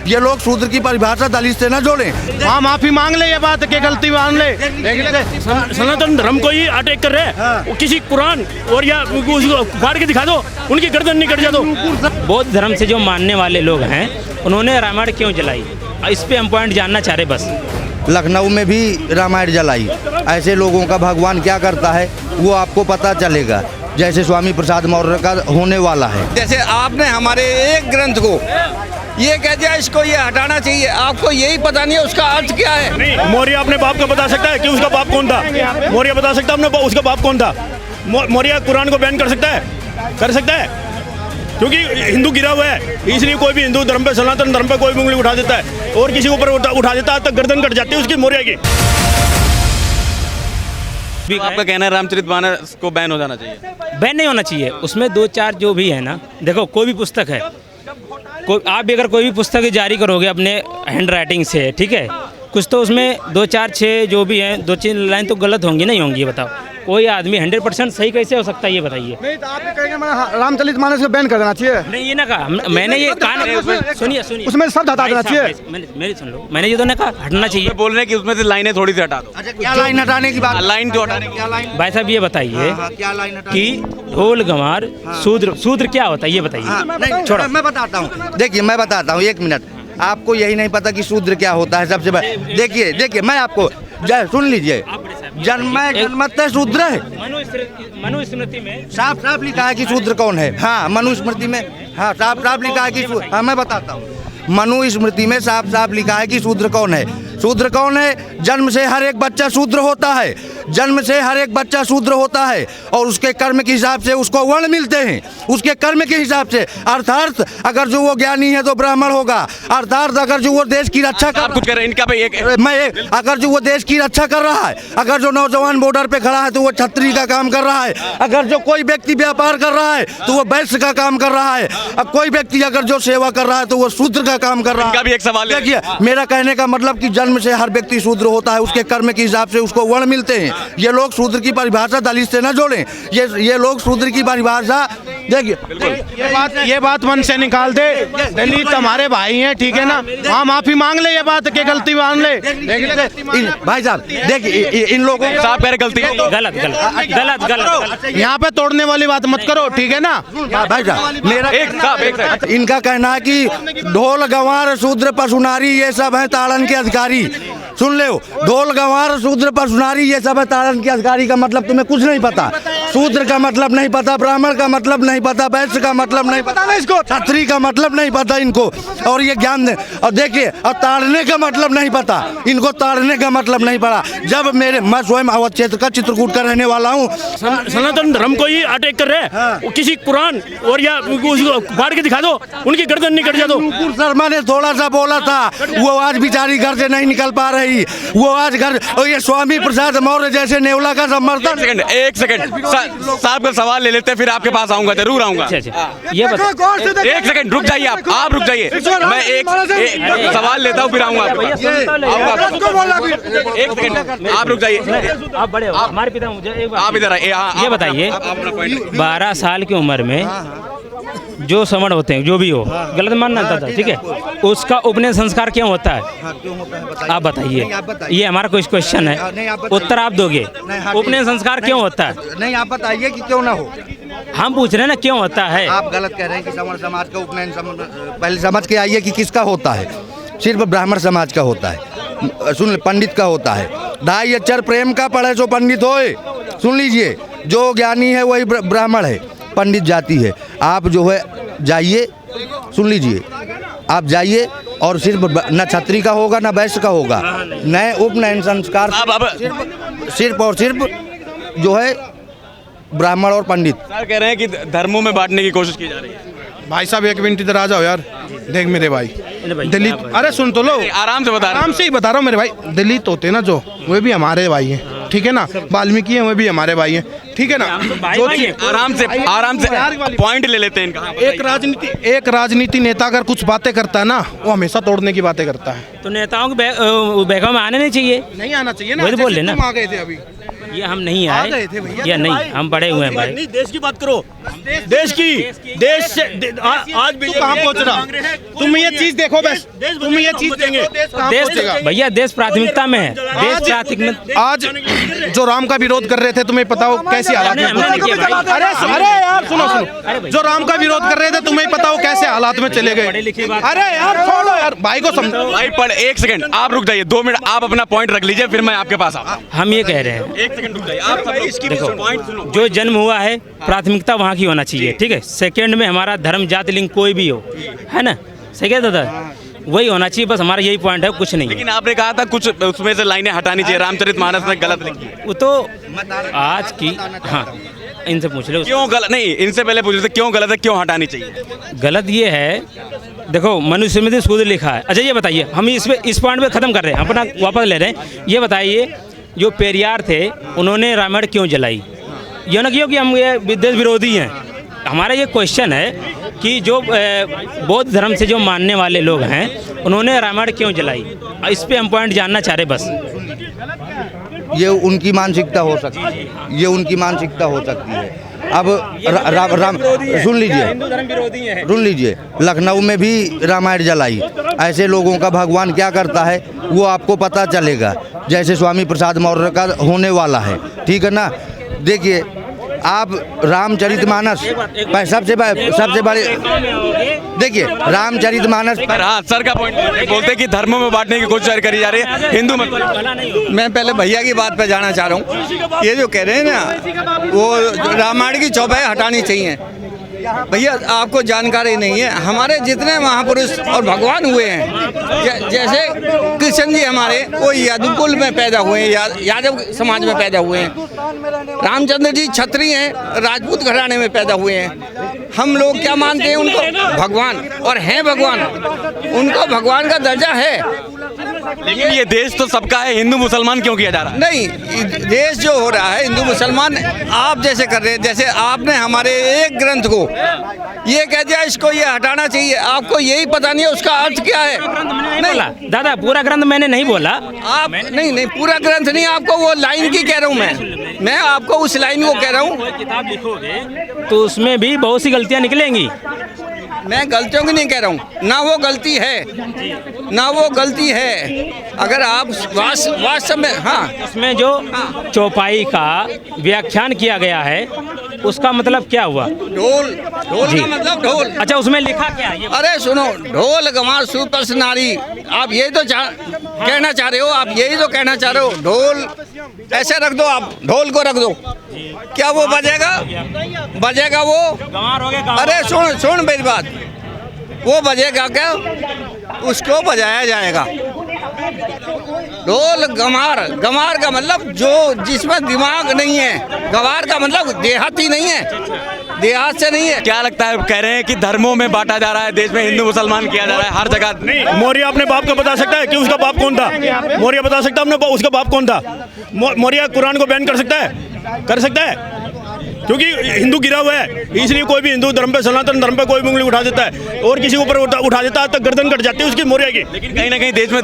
ये लोग शूद्र की परिभाषा दलित से न जोड़ें। हाँ, माफी मांग ले, ये बात की गलती मान ले। सनातन धर्म को ही अटैक कर रहे हैं। किसी कुरान और या उसको फाड़ के दिखा दो, उनकी गर्दन नहीं कट जा दो। बौद्ध धर्म से जो मानने वाले लोग हैं उन्होंने रामायण क्यों जलाई, इस पे हम पॉइंट जानना चाह रहे बस। लखनऊ में भी रामायण जलाई। ऐसे लोगों का भगवान क्या करता है वो आपको पता चलेगा, जैसे स्वामी प्रसाद मौर्य का होने वाला है। जैसे आपने हमारे एक ग्रंथ को ये कह दिया इसको ये हटाना चाहिए, आपको यही पता नहीं है उसका अर्थ क्या है। नहीं, मौर्य अपने बाप का बता सकता है कि उसका बाप कौन था। मौर्य बता सकता है अपने उसका बाप कौन था। मौर्य कुरान को बैन कर सकता है, कर सकता है, क्योंकि हिंदू गिरा हुआ है, इसलिए कोई भी हिंदू धर्म पे, सनातन धर्म पे कोई भी उंगली उठा देता है और किसी के ऊपर उठा देता है, तक गर्दन कट जाती है उसकी, मौर्य की। तो आपका कहना है रामचरितमानस को बैन हो जाना चाहिए? बैन नहीं होना चाहिए, उसमें 2-4 जो भी है ना, देखो कोई भी पुस्तक है, आप भी अगर कोई भी पुस्तक जारी करोगे अपने हैंड राइटिंग से, ठीक है, कुछ तो उसमें 2-4-6 जो भी हैं 2-3 लाइन तो गलत होंगी, नहीं होंगी, ये बताओ। कोई आदमी 100% सही कैसे हो सकता है, ये बताइए। नहीं तो आप कहेंगे रामचरितमानस को बैन कर देना चाहिए। नहीं, ये ना कहा मैंने, ये कहा, सुनिए उसमें शब्द हटा देना चाहिए। मेरी सुन लो, मैंने ये तो नहीं कहा हटना चाहिए। बोल रहे हैं कि उसमें से लाइनें थोड़ी सी हटा दो। अच्छा, क्या लाइन हटाने की बात? लाइन तो हटाने की। भाई साहब ये बताइए क्या लाइन हटाने कि ढोल गंवार शूद्र क्या होता है, ये बताइए। नहीं, छोड़ो, मैं बताता हूँ। देखिए मैं बताता हूँ, 1 मिनट। आपको यही नहीं पता कि शूद्र क्या होता है सबसे पहले। देखिए मैं आपको सुन लीजिए, जन्मतः शूद्र है। मनुस्मृति में साफ लिखा है कि शूद्र कौन है। हाँ, मनुस्मृति में हाँ साफ लिखा है कि हाँ, मैं बताता हूँ। मनुस्मृति में साफ लिखा है कि शूद्र कौन है। शूद्र कौन है? जन्म से हर एक बच्चा शूद्र होता है, जन्म से हर एक बच्चा शूद्र होता है और उसके कर्म के हिसाब से उसको वर्ण मिलते हैं, उसके कर्म के हिसाब से। अर्थात अगर जो वो ज्ञानी है तो ब्राह्मण होगा, अर्थात अगर जो वो देश की रक्षा कर कुछ कह रहे हैं इनका पे अगर जो वो देश की रक्षा कर रहा है, अगर जो नौजवान बॉर्डर पे खड़ा है तो वो छतरी का काम कर रहा है, अगर जो कोई व्यक्ति व्यापार कर रहा है तो वो वैश्य का काम कर रहा है, अब कोई व्यक्ति अगर जो सेवा कर रहा है तो वो शूद्र का काम कर रहा है। इनका भी एक सवाल है। देखिए मेरा कहने का मतलब कि जन्म से हर व्यक्ति शूद्र होता है, उसके कर्म के हिसाब से उसको वर्ण मिलते हैं। ये लोग शूद्र की परिभाषा दलित से न जोड़ें। ये लोग शूद्र की परिभाषा, देखिए ये बात मन से निकाल दे। दलित हमारे भाई हैं, ठीक है ना। हाँ, माफी मांग ले, ये बात की गलती मान ले। भाई साहब देखिए इन लोगों को साहब कह रहे गलती गलत यहाँ पे तोड़ने वाली बात मत करो, ठीक है ना। भाई साहब मेरा एक इनका कहना है कि ढोल गंवार शूद्र पशुनारी ये सब है ताड़न के अधिकारी। सुन ले, ढोल गंवार शूद्र पशुनारी ये सब है ताड़न के अधिकारी का मतलब तुम्हें कुछ नहीं पता। शूद्र का मतलब नहीं पता, ब्राह्मण का मतलब नहीं पता, वैश्य का मतलब नहीं पता, इसको क्षत्रिय का मतलब नहीं पता इनको, और ये ज्ञान दे। और देखिए, और ताड़ने का मतलब नहीं पता इनको, ताड़ने का मतलब नहीं पड़ा। जब मैं स्वयं अवध क्षेत्र का चित्रकूट का रहने वाला हूँ। सनातन धर्म को ही अटैक कर रहे हैं। किसी कुरान और या उसको फाड़ के दिखा दो, उनकी गर्दन नहीं कट जा दो। शर्मा ने थोड़ा सा बोला था, वो आज बेचारी घर से नहीं निकल पा रही, वो आज घर। और ये स्वामी प्रसाद मौर्य जैसे नेवला का समर्थन। एक सेकंड साहब का सवाल ले लेते हैं, फिर आपके पास आऊंगा, जरूर आऊंगा। ये बताओ, एक सेकंड रुक जाइए, आप रुक जाइए, मैं एक सवाल लेता हूँ, फिर आऊंगा। एक सेकंड आप रुक जाइए, आप बड़े हो, हमारे पिता मुझे आप इधर आइए। ये बताइए, 12 साल की उम्र में जो समण होते हैं, जो भी हो, गलत मानना था, ठीक है, उसका उपनयन संस्कार क्यों होता है? आप बताइए, ये हमारा कोई क्वेश्चन है, उत्तर आप दोगे। उपनयन संस्कार क्यों होता है? नहीं, आप बताइए कि क्यों ना हो। हम पूछ रहे हैं ना क्यों होता है। आप गलत कह रहे हैं कि सवर्ण समाज का उपनयन पहले समझ के आइए कि किसका होता है। सिर्फ ब्राह्मण समाज का होता है। सुन, पंडित का होता है। 2 अक्षर प्रेम का पढ़े सो पंडित होए। सुन लीजिए, जो ज्ञानी है वही ब्राह्मण है, पंडित जाति है। आप जो है जाइए, सुन लीजिए, आप जाइए और सिर्फ न छत्री का होगा न वैश्य का होगा, नए उपनयन संस्कार सिर्फ और सिर्फ जो है ब्राह्मण और पंडित। सर कह रहे हैं कि धर्मों में बांटने की कोशिश की जा रही है। भाई साहब 1 मिनट इधर आ जाओ यार। देख मेरे भाई, दलित, अरे सुन तो लो, आराम से बता रहा हूं। आराम से ही बता रहा हूँ मेरे भाई। दलित होते ना जो, वे भी हमारे भाई हैं, ठीक है ना। वाल्मीकि हैं, वे भी हमारे भाई हैं, ठीक है ना। आराम से पॉइंट ले लेते हैं इनका। एक राजनीति नेता अगर कुछ बातें करता है ना, वो हमेशा तोड़ने की बातें करता है। तो नेताओं के बैकअप में आने नहीं चाहिए, नहीं आना चाहिए ना। वही बोल लेना, आ गए थे अभी, ये हम नहीं आए या नहीं, हम पढ़े हुए हैं भाई। नहीं, देश की बात करो, देश की देश से आज तू कहाँ पहुँच रहा? तुम ये चीज देखो बस, तुम ये चीज देंगे देश भैया देश प्राथमिकता में है, देश प्राथमिकता। आज जो राम का विरोध कर रहे थे तुम्हें पता हो कैसे हालात में हमने नहीं किया भाई। अरे यार सुनो, जो राम का विरोध कर रहे थे तुम्हें पता हो कैसे हालात में चले गए। अरे यार छोड़ो यार, भाई को समझो। भाई पर एक सेकंड आप रुक जाइए, 2 मिनट आप अपना पॉइंट रख लीजिए, फिर मैं आपके पास आता हूं। हम ये कह रहे हैं, एक सेकंड रुक जाइए, आप सब लोग इसकी पॉइंट सुनो। जो जन्म हुआ है प्राथमिकता वहाँ की होना चाहिए, ठीक है। सेकंड में हमारा धर्म जाति लिंग कोई भी हो, है ना, सही है दादा, वही होना चाहिए, बस हमारा यही पॉइंट है, कुछ नहीं है। लेकिन आपने कहा था कुछ उसमें से लाइनें हटानी चाहिए, रामचरितमानस में गलत लिखी है। वो तो आज की, हाँ इनसे पूछ लो क्यों गलत? नहीं, इनसे पहले पूछ रहे थे क्यों गलत है, क्यों हटानी चाहिए? गलत ये है, देखो मनुस्मृति सूद लिखा है। अच्छा ये बताइए, हम इस पॉइंट पे ख़त्म कर रहे हैं, अपना वापस ले रहे हैं। ये बताइए जो पेरियार थे उन्होंने रामायण क्यों जलाई? ये ना क्योंकि हम ये देश विरोधी हैं। हमारा ये क्वेश्चन है कि जो बौद्ध धर्म से जो मानने वाले लोग हैं उन्होंने रामायण क्यों जलाई? इस पे हम पॉइंट जानना चाह रहे बस। ये उनकी मानसिकता हो सकती है, ये उनकी मानसिकता हो सकती है। अब राम सुन लीजिए, लखनऊ में भी रामायण जलाई, ऐसे लोगों का भगवान क्या करता है वो आपको पता चलेगा, जैसे स्वामी प्रसाद मौर्य का होने वाला है, ठीक है ना। देखिए आप रामचरितमानस सबसे बड़े, देखिए रामचरितमानस पर हाँ सर का पॉइंट बोलते हैं कि धर्मों में बांटने की कोशिश करी जा रही है, हिंदू मतलब। मैं पहले भैया की बात पे जाना चाह रहा हूँ। ये जो कह रहे हैं ना वो रामायण की चौपाई हटानी चाहिए, भैया आपको जानकारी नहीं है। हमारे जितने महापुरुष और भगवान हुए हैं, जैसे कृष्ण जी हमारे वो यादव में पैदा हुए हैं, यादव समाज में पैदा हुए हैं। रामचंद्र जी क्षत्रिय हैं, राजपूत घराने में पैदा हुए हैं। हम लोग क्या मानते हैं उनको? भगवान, और हैं भगवान, उनको भगवान का दर्जा है। लेकिन ये देश तो सबका है, हिंदू मुसलमान क्यों किया जा रहा है? नहीं, देश जो हो रहा है हिंदू मुसलमान आप जैसे कर रहे हैं, जैसे आपने हमारे एक ग्रंथ को ये कह दिया इसको ये हटाना चाहिए, आपको यही पता नहीं है उसका अर्थ क्या है। नहीं दादा पूरा ग्रंथ मैंने नहीं बोला। आप नहीं पूरा ग्रंथ नहीं, आपको वो लाइन की कह रहा हूँ मैं आपको उस लाइन को कह रहा हूँ। किताब लिखोगे तो उसमें भी बहुत सी गलतियाँ निकलेंगी। मैं गलतियों की नहीं कह रहा हूँ, ना वो गलती है, ना वो गलती है। अगर आप वास्तव में, हाँ उसमें जो चौपाई का व्याख्यान किया गया है उसका मतलब क्या हुआ? ढोल का मतलब ढोल। अच्छा उसमें लिखा क्या है? अरे सुनो, ढोल गंवार सुपर्स नारी, आप यही तो कहना चाह रहे हो, आप यही तो कहना चाह रहे हो। ढोल ऐसे रख दो, आप ढोल को रख दो, क्या वो बजेगा वो? अरे सुन मेरी बात, वो बजेगा क्या? उसको बजाया जाएगा। ढोल गंवार का मतलब जो जिसमें दिमाग नहीं है, गंवार का मतलब देहाती नहीं है, देहात से नहीं है। क्या लगता है, कह रहे हैं कि धर्मों में बांटा जा रहा है, देश में हिंदू मुसलमान किया जा रहा है हर जगह। नहीं, मौर्य अपने बाप को बता सकता है कि उसका बाप कौन था? मौर्य बता सकता है अपने उसका बाप कौन था? मौर्य कुरान को बैन कर सकता है? क्योंकि हिंदू गिरा हुआ है, इसलिए कोई भी हिंदू धर्म पे, सनातन धर्म पे कोई भी उंगली उठा देता है और किसी के ऊपर उठा देता है तो गर्दन कट जाती है उसकी, मौर्य की। लेकिन कहीं ना कहीं देश में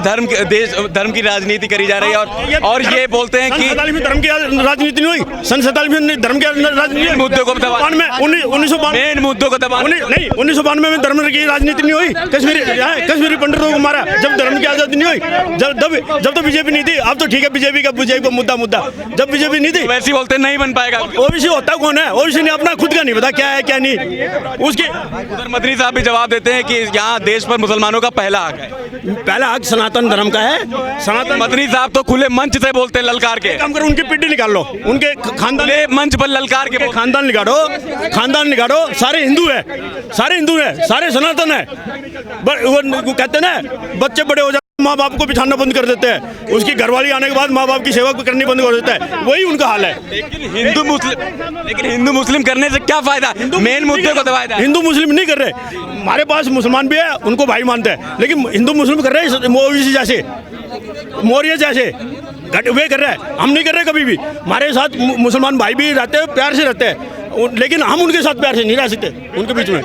धर्म की राजनीति करी जा रही है और ये बोलते हैं कि धर्म की राजनीति नहीं हुई, सन 47 में धर्म की राजनीति, मुद्दों को दबा, 1992 में धर्म की राजनीति नहीं हुई। कश्मीरी पंडितों को मारा जब धर्म की आजादी नहीं हुई, जब तो बीजेपी नहीं थी। अब तो ठीक है बीजेपी का मुद्दा, जब बीजेपी नहीं थी वैसे बोलते नहीं बन पाएगा। ओबीसी होता कौन है? ओबीसी ने अपना खुद का नहीं पता क्या है क्या नहीं उसके। उधर मदनी साहब भी जवाब देते हैं कि यहाँ देश पर मुसलमानों का पहला हक है, पहला हक सनातन धर्म का है। सनातन मदनी साहब तो खुले मंच से बोलते हैं, ललकार के। काम करो, उनकी पिड्डी निकाल लो, उनके खानदान मंच पर ललकार के खानदान निकालो। सारे हिंदू है, सारे सनातन है। वो कहते हैं ना बच्चे बड़े हो जाते माँ बाप को बिठाना बंद कर देते हैं, उसकी घरवाली आने के बाद माँ बाप की सेवा करनी बंद कर देता है, वही उनका हाल है। लेकिन हिंदू मुस्लिम करने से क्या फायदा? मेन मुद्दे को दबाया। हिंदू मुस्लिम नहीं कर रहे, हमारे पास मुसलमान भी है, उनको भाई मानते हैं, लेकिन हिंदू मुस्लिम कर रहे हैं ओबीसी जैसे, मौर्य जैसे वे कर रहे हैं। हम नहीं कर रहे कभी भी, हमारे साथ मुसलमान भाई भी रहते हैं, प्यार से रहते हैं, लेकिन हम उनके साथ प्यार से नहीं रह सकते उनके बीच में।